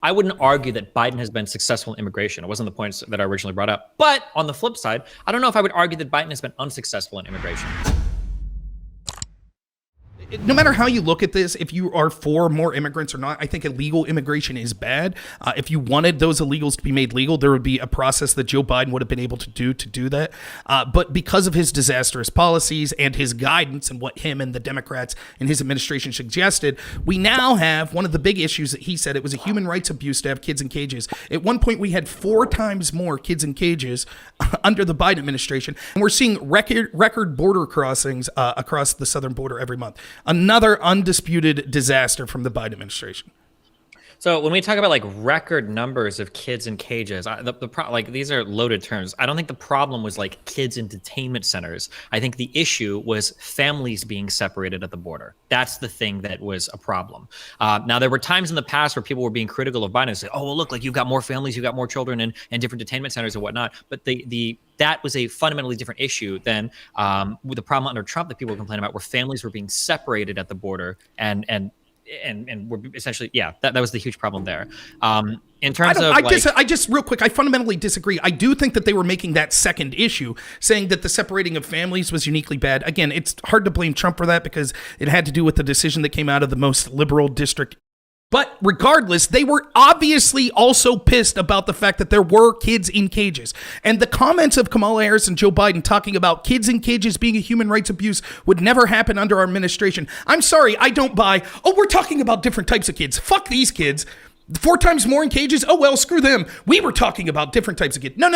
I wouldn't argue that Biden has been successful in immigration. It wasn't the points that I originally brought up. But on the flip side, I don't know if I would argue that Biden has been unsuccessful in immigration. No matter how you look at this, if you are for more immigrants or not, I think illegal immigration is bad. If you wanted those illegals to be made legal, there would be a process that Joe Biden would have been able to do that. But because of his disastrous policies and his guidance and what him and the Democrats and his administration suggested, we now have one of the big issues that he said it was a human rights abuse to have kids in cages. At one point, we had 4 times more kids in cages under the Biden administration. And we're seeing record border crossings across the southern border every month. Another undisputed disaster from the Biden administration. So when we talk about like record numbers of kids in cages, like these are loaded terms. I don't think the problem was like kids in detainment centers. I think the issue was families being separated at the border. That's the thing that was a problem. Now there were times in the past where people were being critical of Biden and say, "Oh, well, look, like you've got more families, you've got more children in different detainment centers and whatnot." But that was a fundamentally different issue than with the problem under Trump that people were complaining about, where families were being separated at the border and we're essentially, that was the huge problem there. In terms of I just real quick, I fundamentally disagree. I do think that they were making that second issue, saying that the separating of families was uniquely bad. Again, it's hard to blame Trump for that because it had to do with the decision that came out of the most liberal district. But regardless, they were obviously also pissed about the fact that there were kids in cages. And the comments of Kamala Harris and Joe Biden talking about kids in cages being a human rights abuse would never happen under our administration. I'm sorry, I don't buy, "Oh, we're talking about different types of kids. Fuck these kids. 4 times more in cages? Oh, well, screw them. We were talking about different types of kids." No.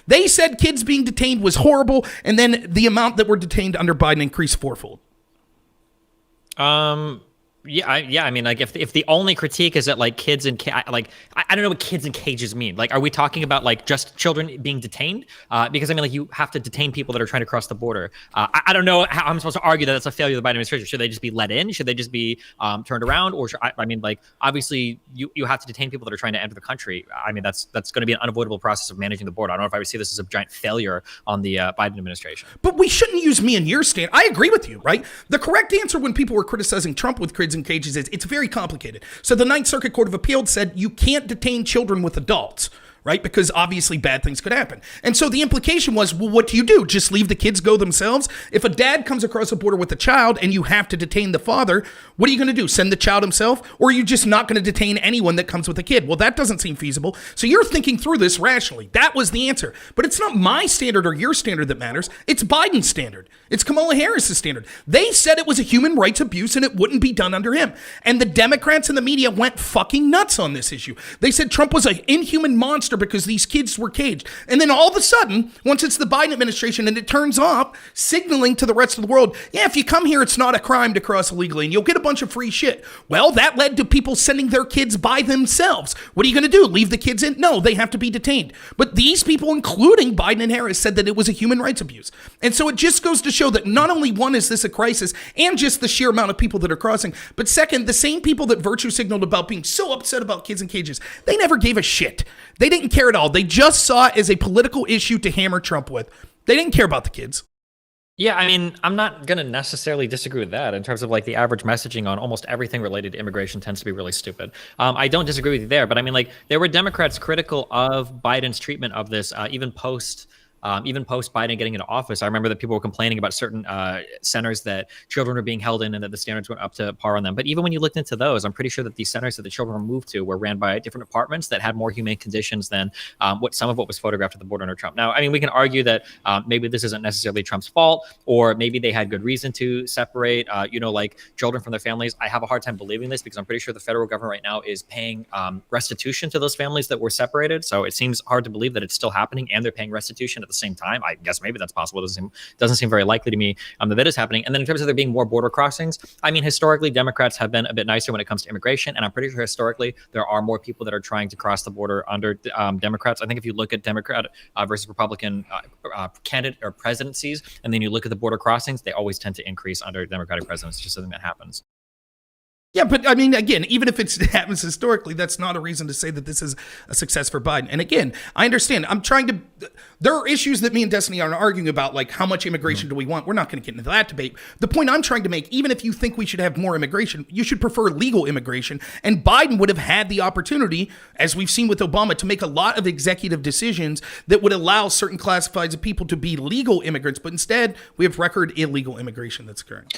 They said kids being detained was horrible, and then the amount that were detained under Biden increased 4-fold. I mean, like if the only critique is that like kids in I don't know what kids in cages mean. Like, are we talking about like just children being detained? Because I mean, like you have to detain people that are trying to cross the border. I don't know how I'm supposed to argue that that's a failure of the Biden administration. Should they just be let in? Should they just be turned around? Or I mean, like obviously you have to detain people that are trying to enter the country. I mean, that's going to be an unavoidable process of managing the border. I don't know if I would see this as a giant failure on the Biden administration. But we shouldn't use me and your stand. I agree with you, right? The correct answer when people were criticizing Trump with kids in cages is it's very complicated. So the Ninth Circuit Court of Appeals said you can't detain children with adults, right? Because obviously bad things could happen. And so the implication was, well, what do? Just leave the kids go themselves? If a dad comes across the border with a child and you have to detain the father, what are you going to do? Send the child himself? Or are you just not going to detain anyone that comes with a kid? Well, that doesn't seem feasible. So you're thinking through this rationally. That was the answer. But it's not my standard or your standard that matters. It's Biden's standard. It's Kamala Harris's standard. They said it was a human rights abuse and it wouldn't be done under him. And the Democrats and the media went fucking nuts on this issue. They said Trump was an inhuman monster because these kids were caged. And then all of a sudden, once it's the Biden administration and it turns off, signaling to the rest of the world, yeah, if you come here, it's not a crime to cross illegally and you'll get a bunch of free shit. Well, that led to people sending their kids by themselves. What are you going to do? Leave the kids in? No, they have to be detained. But these people, including Biden and Harris, said that it was a human rights abuse. And so it just goes to show that not only one is this a crisis and just the sheer amount of people that are crossing, but second, the same people that virtue signaled about being so upset about kids in cages, they never gave a shit. They didn't care at all. They just saw it as a political issue to hammer Trump with. They didn't care about the kids. Yeah, I mean, I'm not going to necessarily disagree with that in terms of like the average messaging on almost everything related to immigration tends to be really stupid. I don't disagree with you there, but I mean, like there were Democrats critical of Biden's treatment of this, even post Biden getting into office. I remember that people were complaining about certain centers that children were being held in and that the standards went up to par on them. But even when you looked into those, I'm pretty sure that these centers that the children were moved to were ran by different departments that had more humane conditions than some of what was photographed at the border under Trump. Now, I mean, we can argue that maybe this isn't necessarily Trump's fault, or maybe they had good reason to separate, like children from their families. I have a hard time believing this because I'm pretty sure the federal government right now is paying restitution to those families that were separated. So it seems hard to believe that it's still happening and they're paying restitution at the same time. I guess maybe that's possible. It doesn't seem very likely to me that is happening. And then in terms of there being more border crossings, I mean, historically, Democrats have been a bit nicer when it comes to immigration. And I'm pretty sure historically, there are more people that are trying to cross the border under Democrats. I think if you look at Democrat versus Republican candidate or presidencies, and then you look at the border crossings, they always tend to increase under Democratic presidents. It's just something that happens. Yeah, but I mean, again, even if it happens historically, that's not a reason to say that this is a success for Biden. And again, I understand. There are issues that me and Destiny are arguing about, like how much immigration do we want? We're not going to get into that debate. The point I'm trying to make, even if you think we should have more immigration, you should prefer legal immigration. And Biden would have had the opportunity, as we've seen with Obama, to make a lot of executive decisions that would allow certain classifieds of people to be legal immigrants. But instead, we have record illegal immigration that's occurring.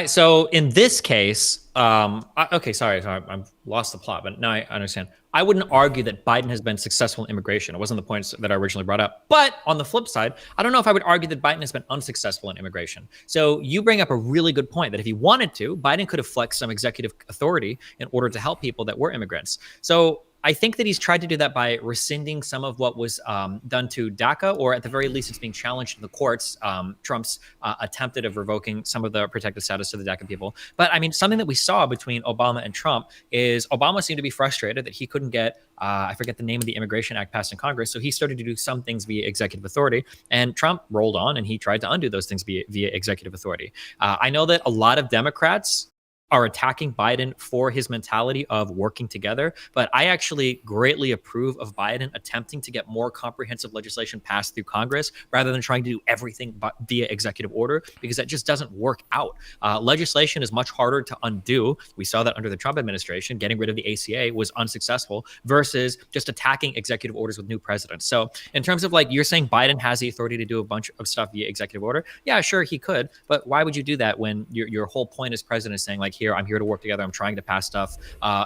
So in this case, okay, sorry, I've lost the plot, but now I understand. I wouldn't argue that Biden has been successful in immigration. It wasn't the points that I originally brought up. But on the flip side, I don't know if I would argue that Biden has been unsuccessful in immigration. So you bring up a really good point that if he wanted to, Biden could have flexed some executive authority in order to help people that were immigrants. So I think that he's tried to do that by rescinding some of what was done to DACA, or at the very least, it's being challenged in the courts. Trump's attempted of revoking some of the protected status to the DACA people. But I mean, something that we saw between Obama and Trump is Obama seemed to be frustrated that he couldn't get, I forget the name of the Immigration Act passed in Congress. So he started to do some things via executive authority, and Trump rolled on and he tried to undo those things via executive authority. I know that a lot of Democrats are attacking Biden for his mentality of working together. But I actually greatly approve of Biden attempting to get more comprehensive legislation passed through Congress rather than trying to do everything via executive order, because that just doesn't work out. Legislation is much harder to undo. We saw that under the Trump administration. Getting rid of the ACA was unsuccessful versus just attacking executive orders with new presidents. So in terms of, like, you're saying Biden has the authority to do a bunch of stuff via executive order. Yeah, sure, he could. But why would you do that when your whole point as president is saying, like, I'm here to work together. I'm trying to pass stuff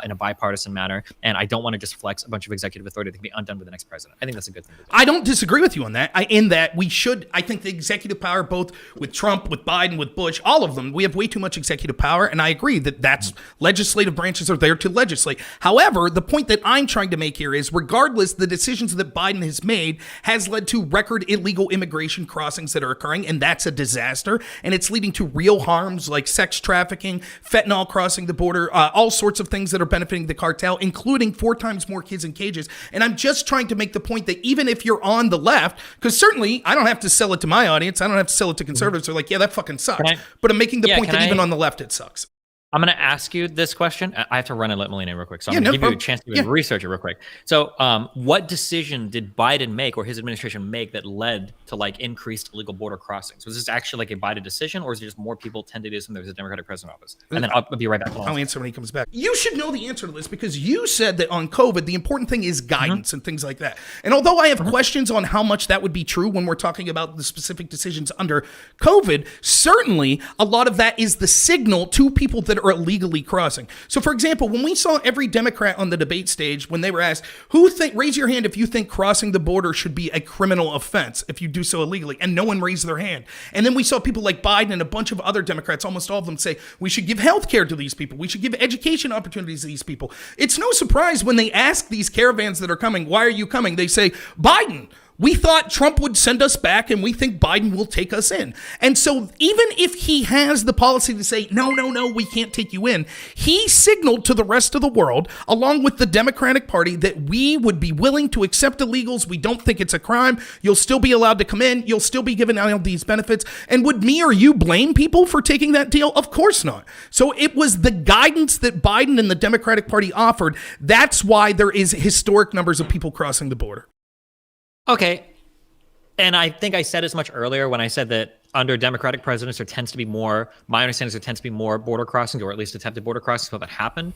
in a bipartisan manner, and I don't want to just flex a bunch of executive authority that can be undone with the next president. I think that's a good thing to do. I don't disagree with you on that. In that we should, I think the executive power, both with Trump, with Biden, with Bush, all of them, we have way too much executive power, and I agree that legislative branches are there to legislate. However, the point that I'm trying to make here is, regardless, the decisions that Biden has made has led to record illegal immigration crossings that are occurring, and that's a disaster, and it's leading to real harms like sex trafficking, fentanyl crossing the border, all sorts of things that are benefiting the cartel, including 4 times more kids in cages. And I'm just trying to make the point that even if you're on the left, because certainly I don't have to sell it to my audience, I don't have to sell it to conservatives. They're like, yeah, that fucking sucks. But I'm making the point that even on the left, it sucks. I'm going to ask you this question. I have to run and let Melina real quick. So I'm going to give you a chance to research it real quick. So what decision did Biden make, or his administration make, that led to, like, increased illegal border crossings? Was this actually like a Biden decision, or is it just more people tend to do this when there's a Democratic president office? And then I'll be right back. I'll answer when he comes back. You should know the answer to this, because you said that on COVID, the important thing is guidance and things like that. And although I have questions on how much that would be true when we're talking about the specific decisions under COVID, certainly a lot of that is the signal to people that are illegally crossing. So, for example, when we saw every Democrat on the debate stage, when they were asked, raise your hand if you think crossing the border should be a criminal offense if you do so illegally, and no one raised their hand. And then we saw people like Biden and a bunch of other Democrats, almost all of them, say, we should give health care to these people. We should give education opportunities to these people. It's no surprise when they ask these caravans that are coming, why are you coming? They say, Biden. We thought Trump would send us back, and we think Biden will take us in. And so even if he has the policy to say, no, we can't take you in, he signaled to the rest of the world, along with the Democratic Party, that we would be willing to accept illegals. We don't think it's a crime. You'll still be allowed to come in. You'll still be given all these benefits. And would me or you blame people for taking that deal? Of course not. So it was the guidance that Biden and the Democratic Party offered. That's why there is historic numbers of people crossing the border. Okay. And I think I said as much earlier when I said that under Democratic presidents, there tends to be more, my understanding is there tends to be more border crossings, or at least attempted border crossings that happen.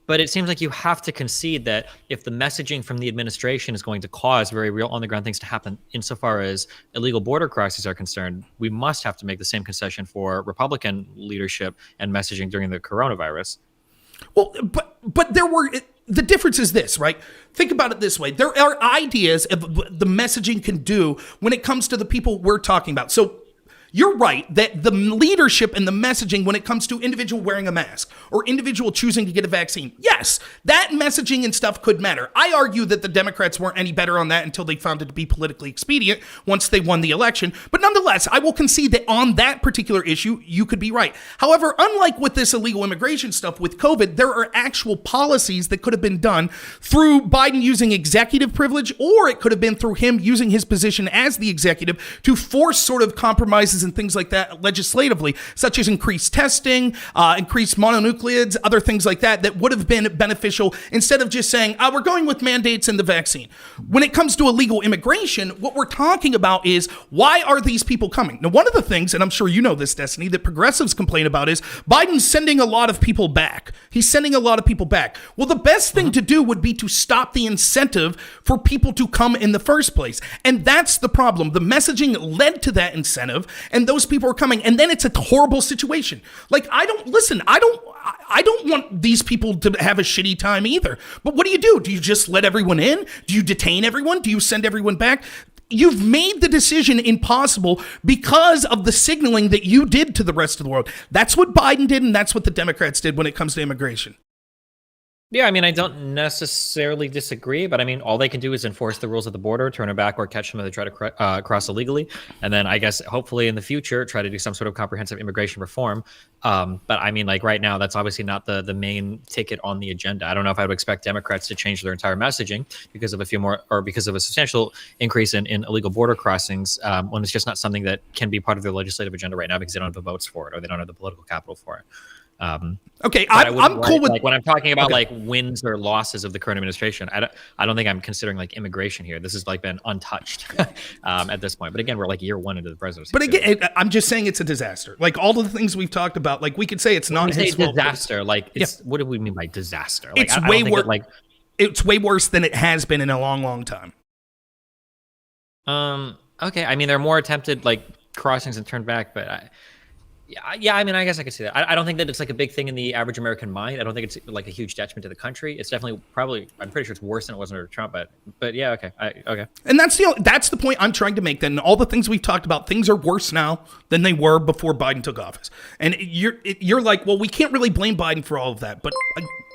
But it seems like you have to concede that if the messaging from the administration is going to cause very real on-the-ground things to happen insofar as illegal border crossings are concerned, we must have to make the same concession for Republican leadership and messaging during the coronavirus. Well, but there were... The difference is this, right? Think about it this way. There are ideas of what the messaging can do when it comes to the people we're talking about. So you're right that the leadership and the messaging when it comes to individual wearing a mask or individual choosing to get a vaccine, yes, that messaging and stuff could matter. I argue that the Democrats weren't any better on that until they found it to be politically expedient once they won the election. But nonetheless, I will concede that on that particular issue, you could be right. However, unlike with this illegal immigration stuff with COVID, there are actual policies that could have been done through Biden using executive privilege, or it could have been through him using his position as the executive to force sort of compromises advances and things like that legislatively, such as increased testing, increased mononucleotides, other things like that, that would have been beneficial instead of just saying, we're going with mandates and the vaccine. When it comes to illegal immigration, what we're talking about is, why are these people coming? Now, one of the things, and I'm sure you know this, Destiny, that progressives complain about is Biden's sending a lot of people back. He's sending a lot of people back. Well, the best thing to do would be to stop the incentive for people to come in the first place. And that's the problem. The messaging led to that incentive, and those people are coming. And then it's a horrible situation. Like, I don't want these people to have a shitty time either. But what do? Do you just let everyone in? Do you detain everyone? Do you send everyone back? You've made the decision impossible because of the signaling that you did to the rest of the world. That's what Biden did, and that's what the Democrats did when it comes to immigration. Yeah, I mean, I don't necessarily disagree, but I mean, all they can do is enforce the rules at the border, turn it back, or catch them if they try to cross illegally. And then I guess hopefully in the future, try to do some sort of comprehensive immigration reform. But I mean, like right now, that's obviously not the main ticket on the agenda. I don't know if I would expect Democrats to change their entire messaging because of because of a substantial increase in illegal border crossings, when it's just not something that can be part of their legislative agenda right now because they don't have the votes for it or they don't have the political capital for it. Okay, I'm cool with, like when I'm talking about like wins or losses of the current administration. I don't think I'm considering like immigration here. This has like been untouched at this point. But again, we're like year one into the presidency. But again, I'm just saying it's a disaster. Like all of the things we've talked about, like we could say it's not his fault. Disaster. Like what do we mean by disaster? Like, it's way worse. It's way worse than it has been in a long, long time. Okay. I mean, there are more attempted like crossings and turned back, but yeah, I mean, I guess I could see that. I don't think that it's like a big thing in the average American mind. I don't think it's like a huge detriment to the country. It's definitely I'm pretty sure it's worse than it was under Trump, but yeah, okay. Okay. And that's the point I'm trying to make. Then all the things we've talked about, things are worse now than they were before Biden took office. And you're like, well, we can't really blame Biden for all of that. But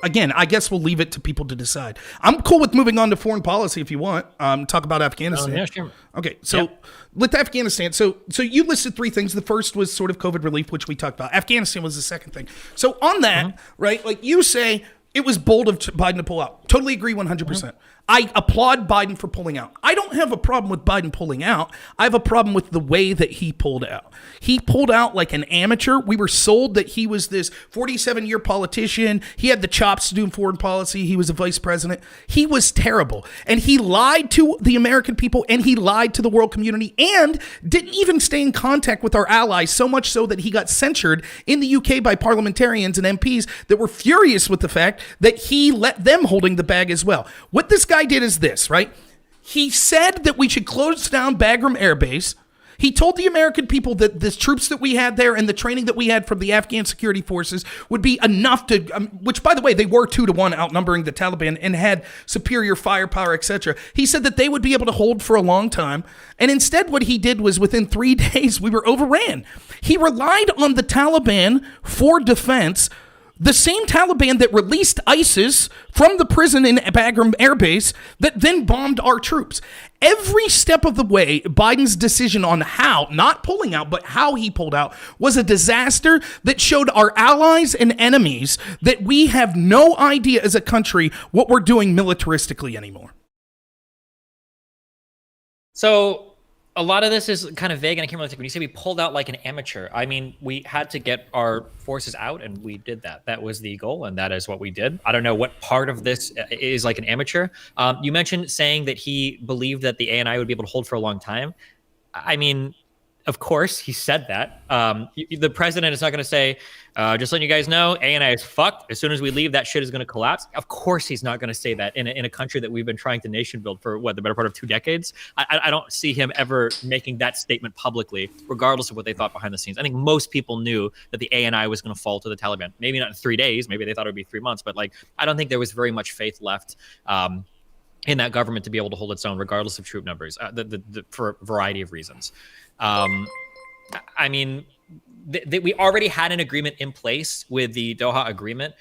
again, I guess we'll leave it to people to decide. I'm cool with moving on to foreign policy if you want. Talk about Afghanistan. Yeah, sure. Okay, so with Afghanistan, so you listed three things. The first was sort of COVID relief, which we talked about. Afghanistan was the second thing. So on that, right, like you say, it was bold of Biden to pull out. Totally agree 100%. I applaud Biden for pulling out. I don't have a problem with Biden pulling out. I have a problem with the way that he pulled out. He pulled out like an amateur. We were sold that he was this 47-year politician. He had the chops to do foreign policy. He was a vice president. He was terrible. And he lied to the American people, and he lied to the world community, and didn't even stay in contact with our allies, so much so that he got censured in the UK by parliamentarians and MPs that were furious with the fact that he let them holding the bag as well. What this guy did is this, right? He said that we should close down Bagram Air Base. He told the American people that the troops that we had there and the training that we had from the Afghan security forces would be enough to, which by the way, they were 2-1 outnumbering the Taliban and had superior firepower, etc. He said that they would be able to hold for a long time. And instead what he did was within 3 days, we were overran. He relied on the Taliban for defense. The same Taliban that released ISIS from the prison in Bagram Air Base that then bombed our troops. Every step of the way, Biden's decision on how, not pulling out, but how he pulled out, was a disaster that showed our allies and enemies that we have no idea as a country what we're doing militaristically anymore. So a lot of this is kind of vague, and I can't really think. When you say we pulled out like an amateur, I mean, we had to get our forces out, and we did that. That was the goal, and that is what we did. I don't know what part of this is like an amateur. You mentioned saying that he believed that the ANI would be able to hold for a long time. I mean, of course, he said that. The president is not going to say, just letting you guys know, ANI is fucked. As soon as we leave, that shit is going to collapse. Of course, he's not going to say that in a country that we've been trying to nation build for, the better part of 2 decades. I don't see him ever making that statement publicly, regardless of what they thought behind the scenes. I think most people knew that the ANI was going to fall to the Taliban. Maybe not in 3 days. Maybe they thought it would be 3 months. But like, I don't think there was very much faith left in that government to be able to hold its own, regardless of troop numbers, for a variety of reasons. I mean, we already had an agreement in place with the Doha Agreement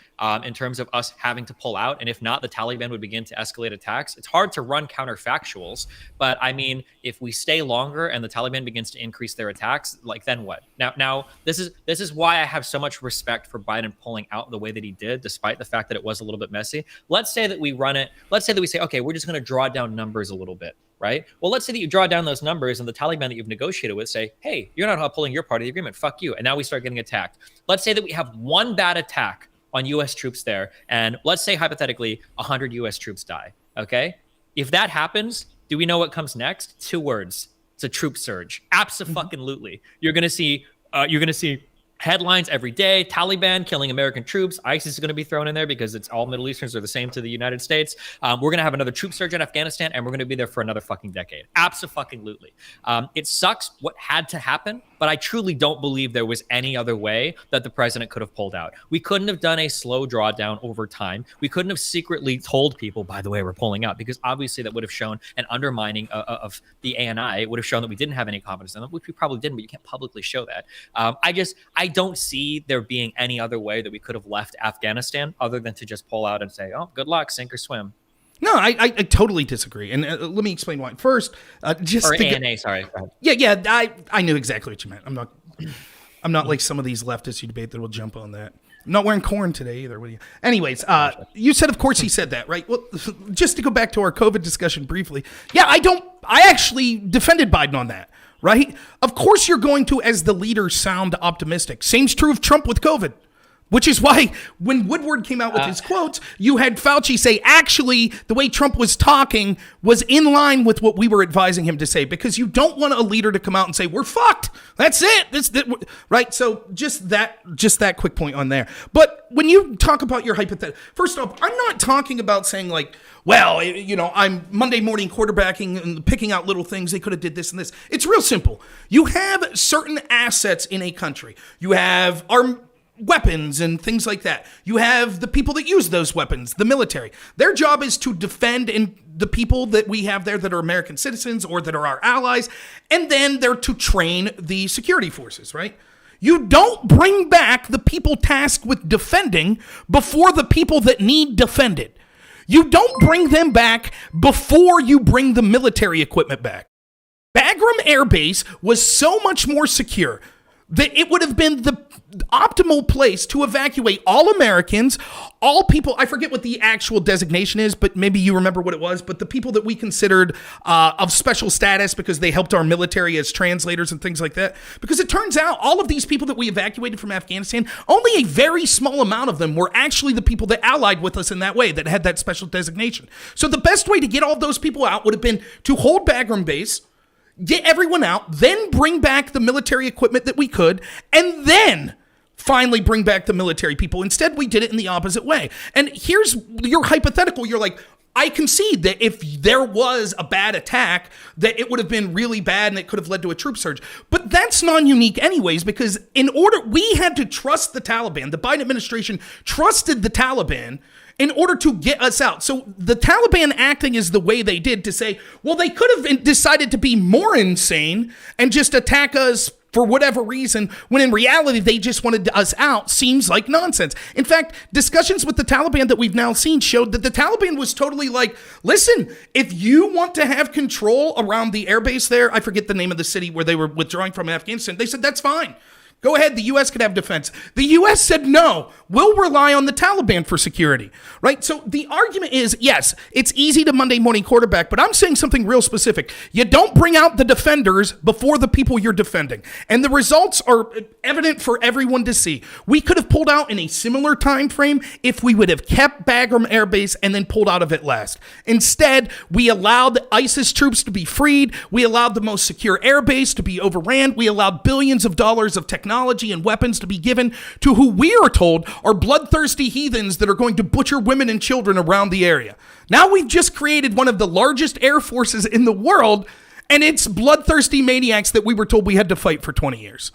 in terms of us having to pull out. And if not, the Taliban would begin to escalate attacks. It's hard to run counterfactuals, but I mean, if we stay longer and the Taliban begins to increase their attacks, like then what? Now this is why I have so much respect for Biden pulling out the way that he did, despite the fact that it was a little bit messy. Let's say that we run it. Let's say that we say, okay, we're just going to draw down numbers a little bit. right? Well, let's say that you draw down those numbers and the Taliban that you've negotiated with say, hey, you're not upholding your part of the agreement. Fuck you. And now we start getting attacked. Let's say that we have one bad attack on US troops there. And let's say hypothetically 100 US troops die. Okay. If that happens, do we know what comes next? 2 words. It's a troop surge. Abso-fucking-lutely. You're going to see headlines every day, Taliban killing American troops. ISIS is going to be thrown in there because it's all Middle Easterns are the same to the United States. We're going to have another troop surge in Afghanistan, and we're going to be there for another fucking decade. Abso-fucking-lutely. It sucks what had to happen, but I truly don't believe there was any other way that the president could have pulled out. We couldn't have done a slow drawdown over time. We couldn't have secretly told people, by the way, we're pulling out, because obviously that would have shown an undermining of the ANI. It would have shown that we didn't have any confidence in them, which we probably didn't, but you can't publicly show that. I don't see there being any other way that we could have left Afghanistan other than to just pull out and say, oh, good luck, sink or swim. No, I totally disagree. And let me explain why. First, just... Or ANA, sorry. Go ahead. Yeah, I knew exactly what you meant. I'm not like some of these leftists you debate that will jump on that. I'm not wearing corn today either, will you? Anyways, you said, of course he said that, right? Well, just to go back to our COVID discussion briefly. Yeah, I actually defended Biden on that, right? Of course you're going to, as the leader, sound optimistic. Same's true of Trump with COVID. Which is why when Woodward came out with his quotes, you had Fauci say, actually, the way Trump was talking was in line with what we were advising him to say, because you don't want a leader to come out and say, we're fucked. That's it. Right? So just that quick point on there. But when you talk about your hypothetical, first off, I'm not talking about saying like, well, I'm Monday morning quarterbacking and picking out little things. They could have did this and this. It's real simple. You have certain assets in a country. You have our weapons and things like that. You have the people that use those weapons, the military. Their job is to defend the people that we have there that are American citizens or that are our allies, and then they're to train the security forces, right? You don't bring back the people tasked with defending before the people that need defended. You don't bring them back before you bring the military equipment back. Bagram Air Base was so much more secure that it would have been the optimal place to evacuate all Americans, all people. I forget what the actual designation is, but maybe you remember what it was. But the people that we considered of special status because they helped our military as translators and things like that. Because it turns out all of these people that we evacuated from Afghanistan, only a very small amount of them were actually the people that allied with us in that way, that had that special designation. So the best way to get all those people out would have been to hold Bagram Base, get everyone out, then bring back the military equipment that we could, and then finally bring back the military people. Instead, we did it in the opposite way. And here's your hypothetical. You're like, I concede that if there was a bad attack, that it would have been really bad and it could have led to a troop surge. But that's non-unique anyways, because we had to trust the Taliban. The Biden administration trusted the Taliban in order to get us out. So the Taliban acting as the way they did to say, well, they could have decided to be more insane and just attack us for whatever reason, when in reality, they just wanted us out, seems like nonsense. In fact, discussions with the Taliban that we've now seen showed that the Taliban was totally like, listen, if you want to have control around the airbase there, I forget the name of the city where they were withdrawing from Afghanistan, they said, that's fine. Go ahead, the U.S. could have defense. The U.S. said, no, we'll rely on the Taliban for security, right? So the argument is, yes, it's easy to Monday morning quarterback, but I'm saying something real specific. You don't bring out the defenders before the people you're defending. And the results are evident for everyone to see. We could have pulled out in a similar time frame if we would have kept Bagram Air Base and then pulled out of it last. Instead, we allowed ISIS troops to be freed. We allowed the most secure air base to be overran. We allowed billions of dollars of technology and weapons to be given to who we are told are bloodthirsty heathens that are going to butcher women and children around the area. Now we've just created one of the largest air forces in the world, and it's bloodthirsty maniacs that we were told we had to fight for 20 years.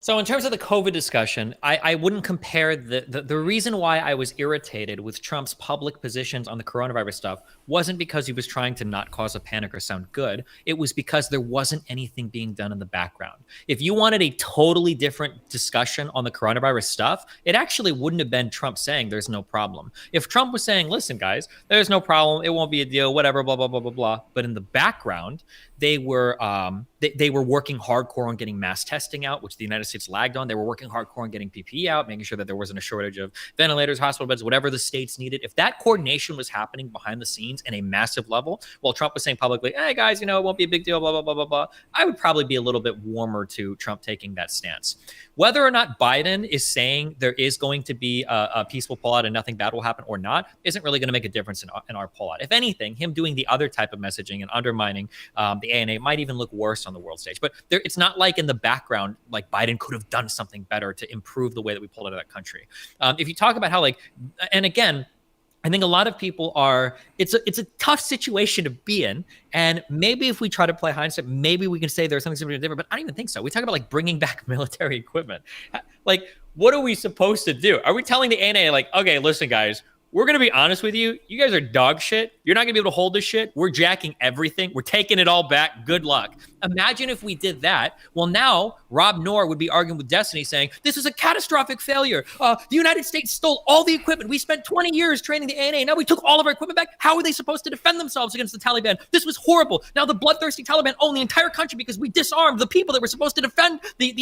So in terms of the COVID discussion, I wouldn't compare the reason why I was irritated with Trump's public positions on the coronavirus stuff wasn't because he was trying to not cause a panic or sound good. It was because there wasn't anything being done in the background. If you wanted a totally different discussion on the coronavirus stuff, it actually wouldn't have been Trump saying there's no problem. If Trump was saying, listen, guys, there's no problem, it won't be a deal, whatever, blah, blah, blah, blah, blah. But in the background, they were working hardcore on getting mass testing out, which the United States States lagged on. They were working hardcore on getting PPE out, making sure that there wasn't a shortage of ventilators, hospital beds, whatever the states needed. If that coordination was happening behind the scenes in a massive level, while Trump was saying publicly, hey guys, it won't be a big deal, blah, blah, blah, blah, blah, I would probably be a little bit warmer to Trump taking that stance. Whether or not Biden is saying there is going to be a peaceful pullout and nothing bad will happen or not isn't really going to make a difference in our pullout. If anything, him doing the other type of messaging and undermining the ANA might even look worse on the world stage. But it's not like in the background, like Biden could have done something better to improve the way that we pulled out of that country. If you talk about how and again, I think a lot of people it's a tough situation to be in. And maybe if we try to play hindsight, maybe we can say there's something different, but I don't even think so. We talk about bringing back military equipment. What are we supposed to do? Are we telling the ANA okay, listen guys, we're going to be honest with you. You guys are dog shit. You're not going to be able to hold this shit. We're jacking everything. We're taking it all back. Good luck. Imagine if we did that. Well, now Rob Noer would be arguing with Destiny saying, this is a catastrophic failure. The United States stole all the equipment. We spent 20 years training the ANA. Now we took all of our equipment back. How are they supposed to defend themselves against the Taliban? This was horrible. Now the bloodthirsty Taliban own the entire country because we disarmed the people that were supposed to defend the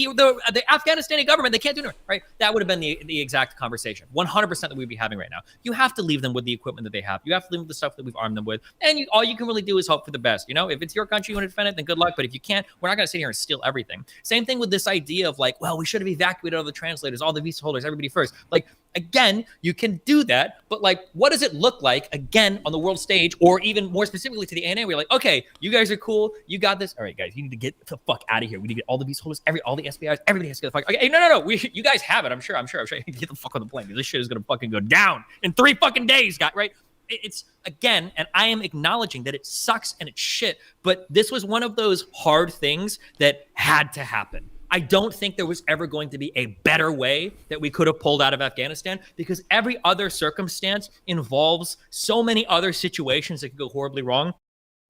Afghanistani government. They can't do it, right? That would have been the exact conversation. 100% that we'd be having right now. You have to leave them with the equipment that they have. You have to leave them with the stuff that we've armed them with. And all you can really do is hope for the best. If it's your country, you want to defend it, then good luck. But if you can't, we're not going to sit here and steal everything. Same thing with this idea of well, we should have evacuated all the translators, all the visa holders, everybody first. Again, you can do that, but what does it look like again on the world stage, or even more specifically to the ANA? We're okay, you guys are cool, you got this. All right, guys, you need to get the fuck out of here. We need to get all the visa holders, all the SBIs, everybody has to get the fuck. Okay, no. You guys have it. I'm sure. Get the fuck on the plane because this shit is gonna fucking go down in 3 fucking days, guys. Right? It's again, and I am acknowledging that it sucks and it's shit, but this was one of those hard things that had to happen. I don't think there was ever going to be a better way that we could have pulled out of Afghanistan, because every other circumstance involves so many other situations that could go horribly wrong.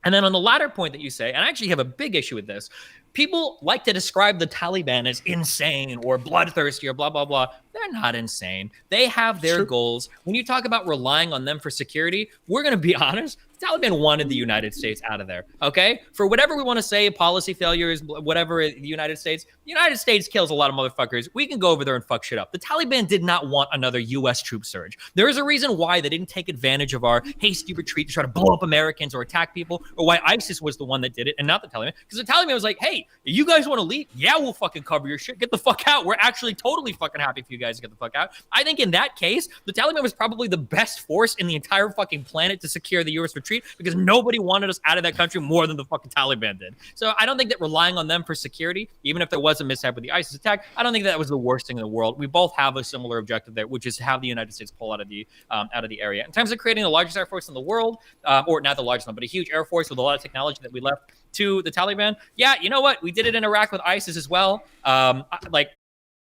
And then on the latter point that you say, and I actually have a big issue with this, people like to describe the Taliban as insane or bloodthirsty or blah, blah, blah. They're not insane. They have their goals. When you talk about relying on them for security, we're going to be honest. The Taliban wanted the United States out of there, okay? For whatever we want to say, policy failures, whatever, the United States kills a lot of motherfuckers. We can go over there and fuck shit up. The Taliban did not want another U.S. troop surge. There is a reason why they didn't take advantage of our hasty retreat to try to blow up Americans or attack people, or why ISIS was the one that did it and not the Taliban. Because the Taliban was hey, you guys want to leave? Yeah, we'll fucking cover your shit. Get the fuck out. We're actually totally fucking happy for you guys to get the fuck out. I think in that case, the Taliban was probably the best force in the entire fucking planet to secure the U.S. retreat, because nobody wanted us out of that country more than the fucking Taliban did. So I don't think that relying on them for security, even if there was a mishap with the ISIS attack, I don't think that was the worst thing in the world. We both have a similar objective there, which is to have the United States pull out of the area. In terms of creating the largest air force in the world, or not the largest one, but a huge air force with a lot of technology that we left to the Taliban. Yeah, you know what? We did it in Iraq with ISIS as well.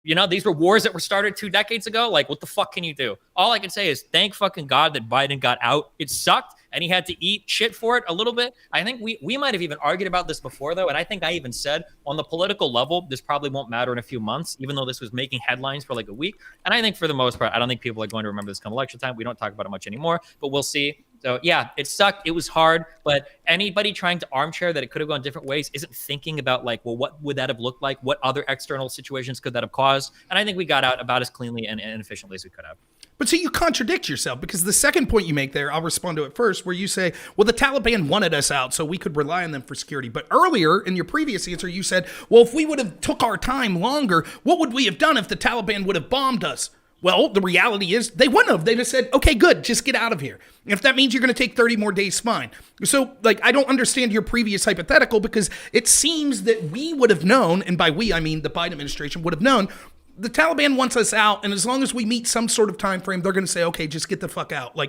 These were wars that were started 2 decades ago. What the fuck can you do? All I can say is thank fucking God that Biden got out. It sucked, and he had to eat shit for it a little bit. I think we might have even argued about this before, though, and I think I even said on the political level, this probably won't matter in a few months, even though this was making headlines for a week. And I think for the most part, I don't think people are going to remember this come election time. We don't talk about it much anymore, but we'll see. So yeah, it sucked. It was hard, but anybody trying to armchair that it could have gone different ways isn't thinking about well, what would that have looked like? What other external situations could that have caused? And I think we got out about as cleanly and efficiently as we could have. But so you contradict yourself, because the second point you make there, I'll respond to it first, where you say, well, the Taliban wanted us out, so we could rely on them for security. But earlier in your previous answer, you said, well, if we would have took our time longer, what would we have done if the Taliban would have bombed us? Well, the reality is they wouldn't have. They just said, okay, good, just get out of here. If that means you're going to take 30 more days, fine. So, I don't understand your previous hypothetical, because it seems that we would have known, and by we, I mean the Biden administration would have known, the Taliban wants us out, and as long as we meet some sort of time frame, they're going to say, okay, just get the fuck out.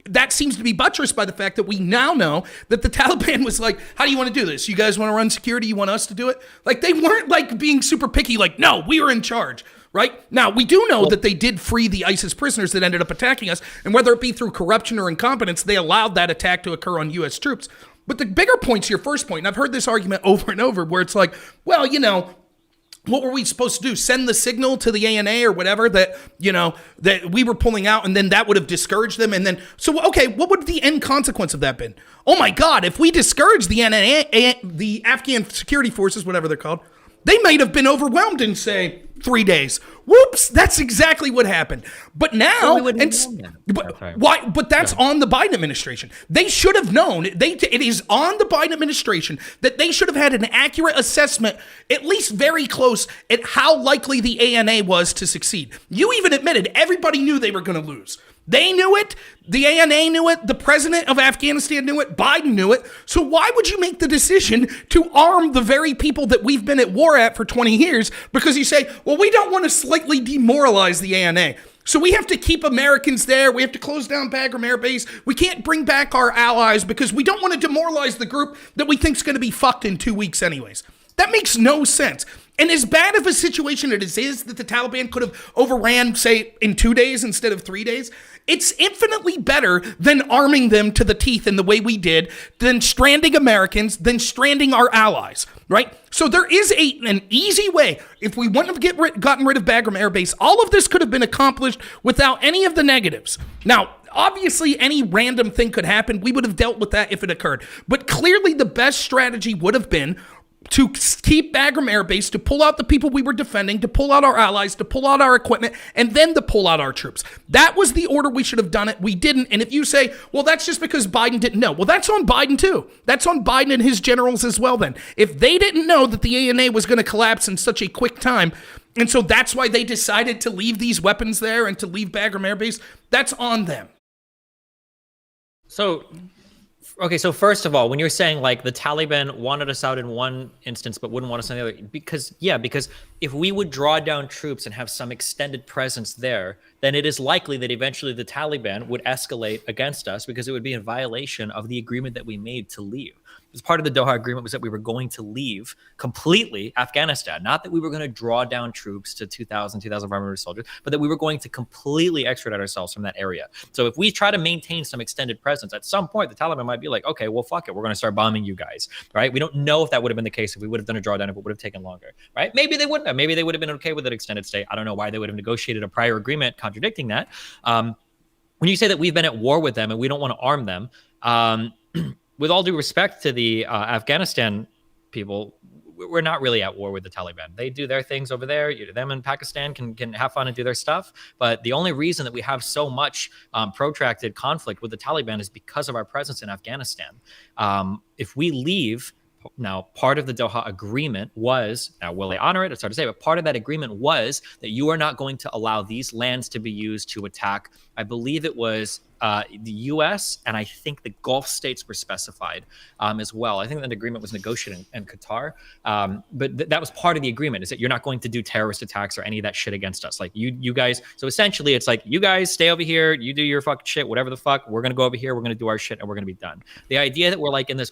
That seems to be buttressed by the fact that we now know that the Taliban was how do you want to do this? You guys want to run security? You want us to do it? They weren't being super picky, no, we were in charge. Right? Now, we do know that they did free the ISIS prisoners that ended up attacking us, and whether it be through corruption or incompetence, they allowed that attack to occur on U.S. troops. But the bigger point's your first point, and I've heard this argument over and over, where it's well, what were we supposed to do? Send the signal to the ANA or whatever that we were pulling out, and then that would have discouraged them. And then, so, okay, what would the end consequence of that been? Oh my God, if we discourage the ANA, the Afghan security forces, whatever they're called, They might have been overwhelmed in, say, 3 days. Whoops, that's exactly what happened. But now, but why? But that's on the Biden administration. They should have known. It is on the Biden administration that they should have had an accurate assessment, at least very close, at how likely the ANA was to succeed. You even admitted everybody knew they were going to lose. They knew it. The ANA knew it. The president of Afghanistan knew it. Biden knew it. So why would you make the decision to arm the very people that we've been at war at for 20 years? Because you say, well, we don't want to slightly demoralize the ANA. So we have to keep Americans there. We have to close down Bagram Air Base. We can't bring back our allies because we don't want to demoralize the group that we think is going to be fucked in 2 weeks anyways. That makes no sense. And as bad of a situation it is that the Taliban could have overran, say, in 2 days instead of 3 days, it's infinitely better than arming them to the teeth in the way we did, than stranding Americans, than stranding our allies, right? So there is an easy way. If we wouldn't have gotten rid of Bagram Air Base, all of this could have been accomplished without any of the negatives. Now, obviously, any random thing could happen. We would have dealt with that if it occurred. But clearly, the best strategy would have been to keep Bagram Air Base, to pull out the people we were defending, to pull out our allies, to pull out our equipment, and then to pull out our troops. That was the order we should have done it. We didn't. And if you say, well, that's just because Biden didn't know. Well, that's on Biden too. That's on Biden and his generals as well then. If they didn't know that the ANA was going to collapse in such a quick time, and so that's why they decided to leave these weapons there and to leave Bagram Air Base, that's on them. So first of all, when you're saying like the Taliban wanted us out in one instance but wouldn't want us in the other, because if we would draw down troops and have some extended presence there, then it is likely that eventually the Taliban would escalate against us because it would be in violation of the agreement that we made to leave. As part of the Doha agreement was that we were going to leave completely Afghanistan, not that we were going to draw down troops to 2,500 soldiers, but that we were going to completely extradite ourselves from that area. So if we try to maintain some extended presence, at some point the Taliban might be like, okay, well, fuck it, we're going to start bombing you guys, right? We don't know if that would have been the case if we would have done a drawdown, if it would have taken longer, right? Maybe they wouldn't have. Maybe they would have been okay with an extended stay. I don't know why they would have negotiated a prior agreement contradicting that. When you say that we've been at war with them and we don't want to arm them, with all due respect to the Afghanistan people, we're not really at war with the Taliban. They do their things over there. Them in Pakistan can have fun and do their stuff. But the only reason that we have so much protracted conflict with the Taliban is because of our presence in Afghanistan. If we leave, now part of the Doha agreement was, now will they honor it? It's hard to say, but part of that agreement was that you are not going to allow these lands to be used to attack, I believe it was the U.S. and I think the Gulf states were specified as well. I think that agreement was negotiated in Qatar, but that was part of the agreement, is that you're not going to do terrorist attacks or any of that shit against us. Like you guys, so essentially it's like, you guys stay over here, you do your fucking shit, whatever the fuck, we're going to go over here, we're going to do our shit, and we're going to be done. The idea that we're like in this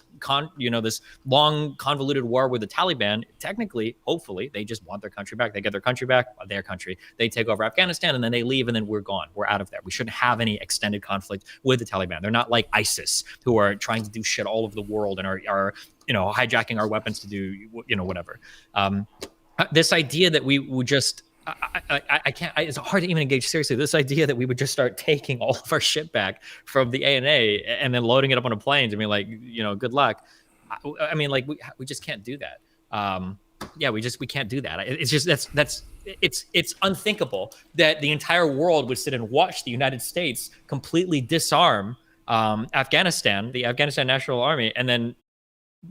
this long convoluted war with the Taliban, technically, hopefully, they just want their country back. They get their country back, their country. They take over Afghanistan and then they leave and then we're gone. We're out of there. We shouldn't have any extended conflict with the Taliban. They're not like ISIS, who are trying to do shit all over the world and are hijacking our weapons to do whatever. This idea that we would just I can't. It's hard to even engage seriously. This idea that we would just start taking all of our shit back from the ANA and then loading it up on a plane and be like, good luck. I mean, like we just can't do that. We can't do that. It's just it's unthinkable that the entire world would sit and watch the United States completely disarm Afghanistan, the Afghanistan National Army, and then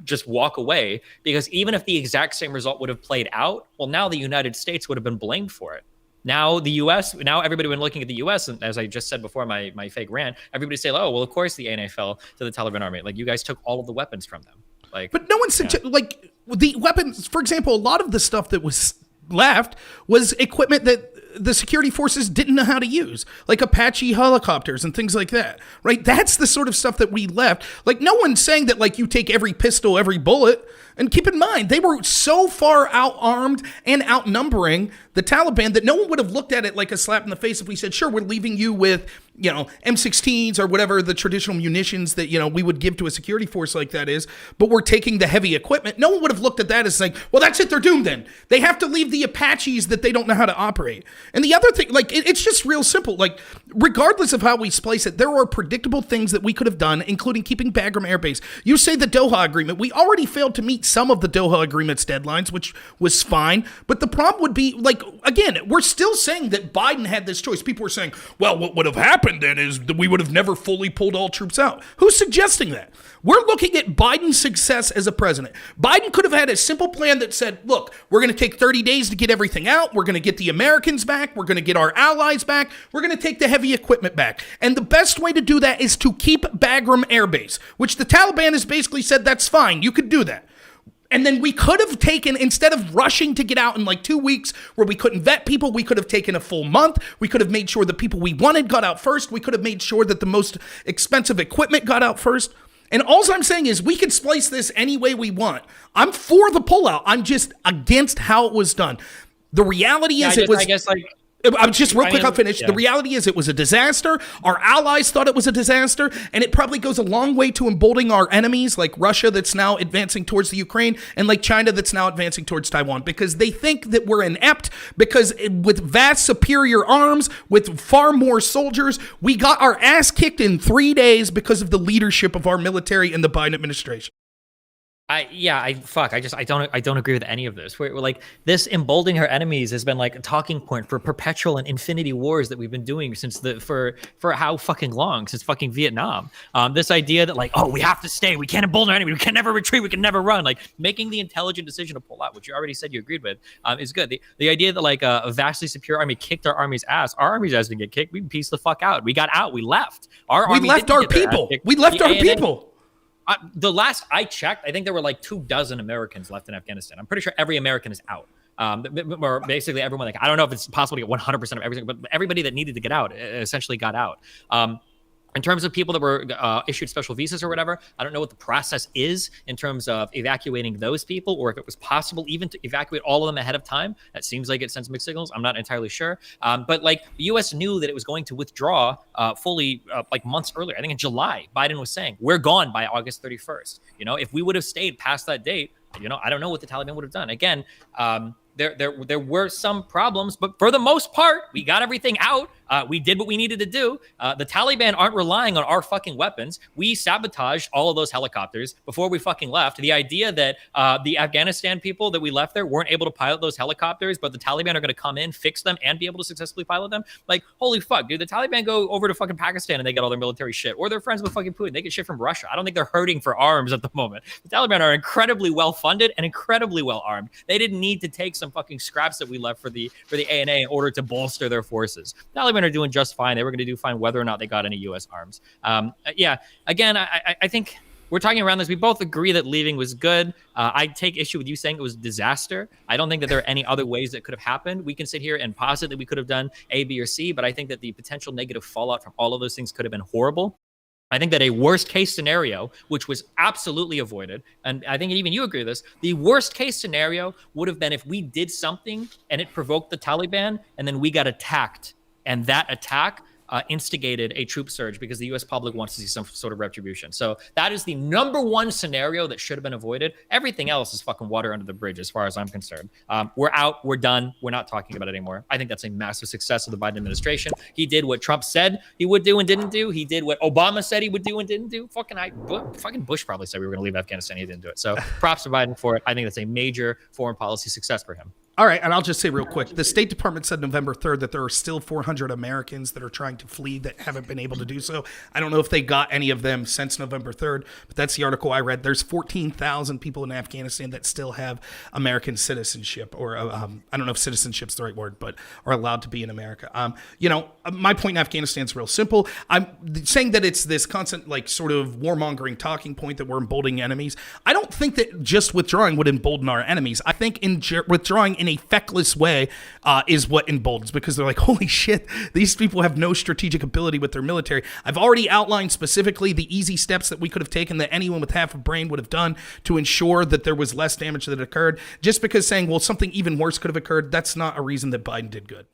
just walk away, because even if the exact same result would have played out, well, now the United States would have been blamed for it. Now everybody when looking at the U.S., and as I just said before, my fake rant, everybody say, oh, well, of course the ANA fell to the Taliban army. Like, you guys took all of the weapons from them. Like, but no one like the weapons, for example, a lot of the stuff that was left was equipment that the security forces didn't know how to use, like Apache helicopters and things like that, right? That's the sort of stuff that we left. Like, no one's saying that, like, you take every pistol, every bullet. And keep in mind, they were so far out-armed and outnumbering the Taliban that no one would have looked at it like a slap in the face if we said, sure, we're leaving you with, M16s or whatever the traditional munitions that, we would give to a security force like that is, but we're taking the heavy equipment. No one would have looked at that as saying, well, that's it, they're doomed then. They have to leave the Apaches that they don't know how to operate. And the other thing, like, it's just real simple. Like, regardless of how we splice it, there are predictable things that we could have done, including keeping Bagram Air Base. You say the Doha agreement. We already failed to meet meet some of the Doha Agreement's deadlines, which was fine. But the problem would be, like, again, we're still saying that Biden had this choice. People are saying, well, what would have happened then is that we would have never fully pulled all troops out. Who's suggesting that? We're looking at Biden's success as a president. Biden could have had a simple plan that said, look, we're going to take 30 days to get everything out. We're going to get the Americans back. We're going to get our allies back. We're going to take the heavy equipment back. And the best way to do that is to keep Bagram Air Base, which the Taliban has basically said, that's fine. You could do that. And then we could have taken, instead of rushing to get out in like 2 weeks where we couldn't vet people, we could have taken a full month. We could have made sure the people we wanted got out first. We could have made sure that the most expensive equipment got out first. And all I'm saying is we can splice this any way we want. I'm for the pullout. I'm just against how it was done. The reality is I'm just real quick, I'll finish. Yeah. The reality is it was a disaster. Our allies thought it was a disaster, and it probably goes a long way to emboldening our enemies like Russia that's now advancing towards the Ukraine and like China that's now advancing towards Taiwan because they think that we're inept because with vast superior arms, with far more soldiers, we got our ass kicked in 3 days because of the leadership of our military and the Biden administration. I don't agree with any of this. We're like, this emboldening our enemies has been like a talking point for perpetual and infinity wars that we've been doing since for how fucking long, since fucking Vietnam. This idea that like, oh, we have to stay, we can't embolden our enemy, we can never retreat, we can never run. Like making the intelligent decision to pull out, which you already said you agreed with, is good. The idea that like a vastly superior army kicked our army's ass didn't get kicked. We pieced the fuck out. We got out. We left. We left our people. We left our people. The last I checked, I think there were like 24 Americans left in Afghanistan. I'm pretty sure every American is out. Or basically everyone, like, I don't know if it's possible to get 100% of everything, but everybody that needed to get out essentially got out. In terms of people that were issued special visas or whatever, I don't know what the process is in terms of evacuating those people, or if it was possible even to evacuate all of them ahead of time. That seems like it sends mixed signals. I'm not entirely sure. But like the U.S. knew that it was going to withdraw fully like months earlier. I think in July, Biden was saying, we're gone by August 31st. You know, if we would have stayed past that date, you know, I don't know what the Taliban would have done. Again, there were some problems, but for the most part, we got everything out. We did what we needed to do. The Taliban aren't relying on our fucking weapons. We sabotaged all of those helicopters before we fucking left. The idea that the Afghanistan people that we left there weren't able to pilot those helicopters, but the Taliban are going to come in, fix them, and be able to successfully pilot them. Like, holy fuck, dude. The Taliban go over to fucking Pakistan and they get all their military shit. Or they're friends with fucking Putin. They get shit from Russia. I don't think they're hurting for arms at the moment. The Taliban are incredibly well-funded and incredibly well-armed. They didn't need to take some fucking scraps that we left for the ANA in order to bolster their forces. The Taliban are doing just fine. They were going to do fine whether or not they got any U.S. arms. Again, I think we're talking around this. We both agree that leaving was good. I take issue with you saying it was a disaster. I don't think that there are any other ways that could have happened. We can sit here and posit that we could have done A, B, or C, but I think that the potential negative fallout from all of those things could have been horrible. I think that a worst case scenario, which was absolutely avoided, and I think even you agree with this, the worst case scenario would have been if we did something and it provoked the Taliban and then we got attacked, and that attack instigated a troop surge because the U.S. public wants to see some sort of retribution. So that is the number one scenario that should have been avoided. Everything else is fucking water under the bridge as far as I'm concerned. We're out. We're done. We're not talking about it anymore. I think that's a massive success of the Biden administration. He did what Trump said he would do and didn't do. He did what Obama said he would do and didn't do. Fucking Bush probably said we were going to leave Afghanistan. He didn't do it. So props to Biden for it. I think that's a major foreign policy success for him. All right, and I'll just say real quick, the State Department said November 3rd that there are still 400 Americans that are trying to flee that haven't been able to do so. I don't know if they got any of them since November 3rd, but that's the article I read. There's 14,000 people in Afghanistan that still have American citizenship, or I don't know if citizenship's the right word, but are allowed to be in America. My point in Afghanistan is real simple. I'm saying that it's this constant, like, sort of warmongering talking point that we're emboldening enemies. I don't think that just withdrawing would embolden our enemies. I think withdrawing in a feckless way is what emboldens, because they're like, holy shit, these people have no strategic ability with their military. I've already outlined specifically the easy steps that we could have taken that anyone with half a brain would have done to ensure that there was less damage that occurred. Just because saying, well, something even worse could have occurred, that's not a reason that Biden did good.